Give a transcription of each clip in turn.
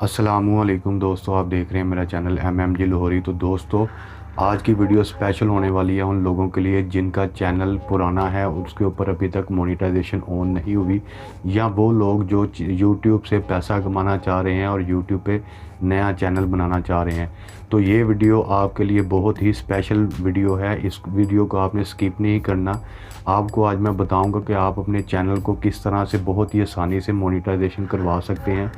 अस्सलामुअलैकुम दोस्तों, आप देख रहे हैं मेरा चैनल MMG लाहौरी। तो दोस्तों, आज की वीडियो स्पेशल होने वाली है उन लोगों के लिए जिनका चैनल पुराना है, उसके ऊपर अभी तक मोनेटाइजेशन ऑन नहीं हुई, या वो लोग जो YouTube से पैसा कमाना चाह रहे हैं और YouTube पे नया चैनल बनाना चाह रहे हैं। तो ये वीडियो आपके लिए बहुत ही स्पेशल वीडियो है। इस वीडियो को आपने स्किप नहीं करना। आपको आज मैं बताऊंगा कि आप अपने चैनल को किस तरह से बहुत ही आसानी से मोनेटाइजेशन करवा सकते हैं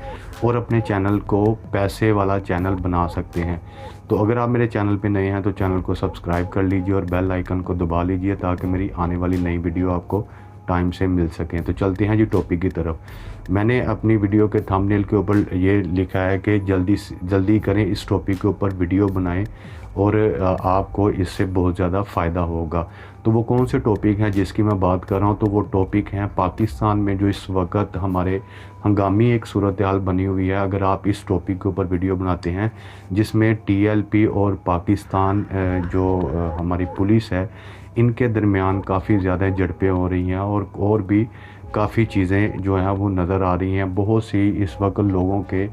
और अपने चैनल को पैसे वाला चैनल बना सकते हैं। तो अगर आप मेरे चैनल पे नए हैं तो चैनल को सब्सक्राइब कर लीजिए और बेल आइकन को दबा लीजिए ताकि मेरी आने वाली नई वीडियो आपको टाइम से मिल सकें। तो चलते हैं जी टॉपिक की तरफ। मैंने अपनी वीडियो के थंबनेल के ऊपर ये लिखा है कि जल्दी करें, इस टॉपिक के ऊपर वीडियो बनाएं और आपको इससे बहुत ज़्यादा फ़ायदा होगा। तो वो कौन से टॉपिक हैं जिसकी मैं बात कर रहा हूँ? तो वो टॉपिक हैं पाकिस्तान में जो इस वक्त हमारे हंगामी एक सूरत हाल बनी हुई है। अगर आप इस टॉपिक के ऊपर वीडियो बनाते हैं जिसमें TLP और पाकिस्तान जो हमारी पुलिस है, इनके दरमियान काफ़ी ज़्यादा झड़पें हो रही हैं और भी काफ़ी चीज़ें जो हैं वो नज़र आ रही हैं। बहुत सी इस वक्त लोगों के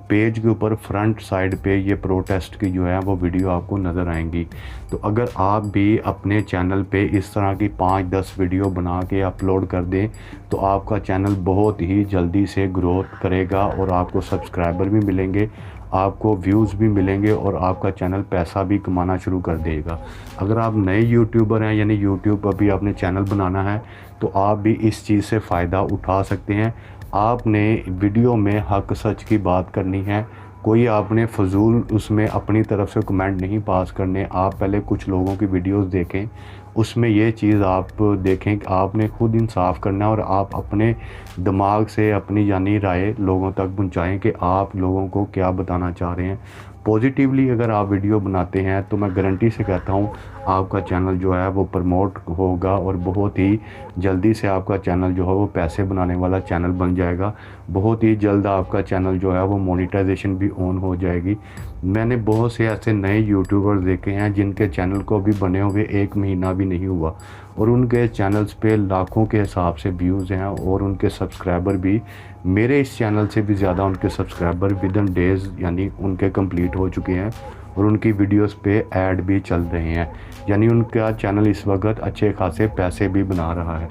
पेज के ऊपर फ्रंट साइड पे ये प्रोटेस्ट की जो है वो वीडियो आपको नज़र आएंगी। तो अगर आप भी अपने चैनल पे इस तरह की 5-10 वीडियो बना के अपलोड कर दें तो आपका चैनल बहुत ही जल्दी से ग्रोथ करेगा और आपको सब्सक्राइबर भी मिलेंगे, आपको व्यूज़ भी मिलेंगे और आपका चैनल पैसा भी कमाना शुरू कर देगा। अगर आप नए यूट्यूबर हैं, यानी यूट्यूब अभी आपने चैनल बनाना है, तो आप भी इस चीज़ से फ़ायदा उठा सकते हैं। आपने वीडियो में हक सच की बात करनी है, कोई आपने फजूल उसमें अपनी तरफ से कमेंट नहीं पास करने। आप पहले कुछ लोगों की वीडियोस देखें, उसमें ये चीज़ आप देखें कि आपने खुद इंसाफ करना है और आप अपने दिमाग से अपनी यानी राय लोगों तक पहुंचाएं कि आप लोगों को क्या बताना चाह रहे हैं। पॉजिटिवली अगर आप वीडियो बनाते हैं तो मैं गारंटी से कहता हूँ आपका चैनल जो है वो प्रमोट होगा और बहुत ही जल्दी से आपका चैनल जो है वो पैसे बनाने वाला चैनल बन जाएगा। बहुत ही जल्द आपका चैनल जो है वो मोनेटाइजेशन भी ऑन हो जाएगी। मैंने बहुत से ऐसे नए यूट्यूबर्स देखे हैं जिनके चैनल को अभी बने हुए 1 महीना भी नहीं हुआ और उनके चैनल्स पे लाखों के हिसाब से व्यूज़ हैं और उनके सब्सक्राइबर भी मेरे इस चैनल से भी ज़्यादा उनके सब्सक्राइबर विद इन डेज़ यानी उनके कंप्लीट हो चुके हैं और उनकी वीडियोस पे ऐड भी चल रहे हैं, यानी उनका चैनल इस वक्त अच्छे खासे पैसे भी बना रहा है।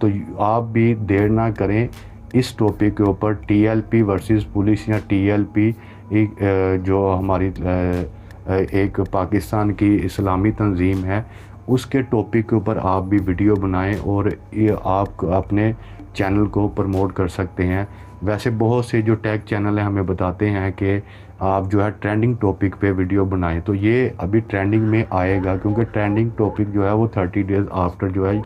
तो आप भी देर ना करें इस टॉपिक के ऊपर, TLP वर्सेस पुलिस या TLP जो हमारी एक पाकिस्तान की इस्लामी तंजीम है, उसके टॉपिक के ऊपर आप भी वीडियो बनाएं और ये आप अपने चैनल को प्रमोट कर सकते हैं। वैसे बहुत से जो टेक चैनल हैं हमें बताते हैं कि आप जो है ट्रेंडिंग टॉपिक पे वीडियो बनाएं, तो ये अभी ट्रेंडिंग में आएगा क्योंकि ट्रेंडिंग टॉपिक जो है वो 30 डेज़ आफ्टर जो है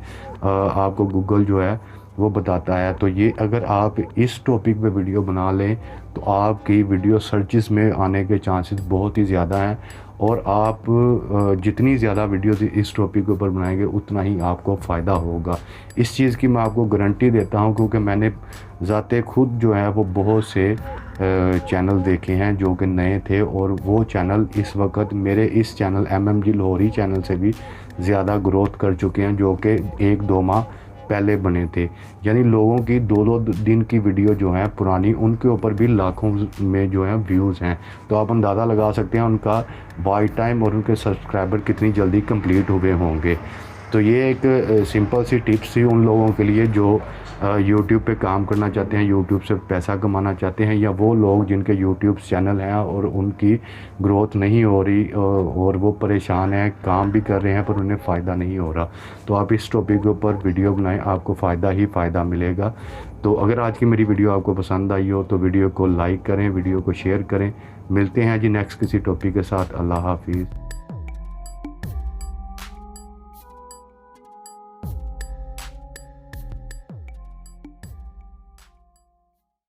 आपको गूगल जो है वो बताता है। तो ये अगर आप इस टॉपिक पे वीडियो बना लें तो आपकी वीडियो सर्चेस में आने के चांसेस बहुत ही ज़्यादा हैं और आप जितनी ज़्यादा वीडियोस इस टॉपिक के ऊपर बनाएंगे उतना ही आपको फ़ायदा होगा। इस चीज़ की मैं आपको गारंटी देता हूं क्योंकि मैंने ज़ाते खुद जो है वो बहुत से चैनल देखे हैं जो कि नए थे और वो चैनल इस वक्त मेरे इस चैनल MMG लाहौरी चैनल से भी ज़्यादा ग्रोथ कर चुके हैं जो कि 1-2 माह पहले बने थे। यानी लोगों की 2-2 दिन की वीडियो जो है पुरानी, उनके ऊपर भी लाखों में जो है व्यूज़ हैं। तो आप अंदाज़ा लगा सकते हैं उनका वॉच टाइम और उनके सब्सक्राइबर कितनी जल्दी कंप्लीट हुए होंगे। तो ये एक सिंपल सी टिप्स थी उन लोगों के लिए जो YouTube पे काम करना चाहते हैं, YouTube से पैसा कमाना चाहते हैं, या वो लोग जिनके YouTube चैनल हैं और उनकी ग्रोथ नहीं हो रही और वो परेशान हैं, काम भी कर रहे हैं पर उन्हें फ़ायदा नहीं हो रहा। तो आप इस टॉपिक के ऊपर वीडियो बनाएं, आपको फ़ायदा ही फ़ायदा मिलेगा। तो अगर आज की मेरी वीडियो आपको पसंद आई हो तो वीडियो को लाइक करें, वीडियो को शेयर करें। मिलते हैं जी नेक्स्ट किसी टॉपिक के साथ। अल्लाह हाफिज़।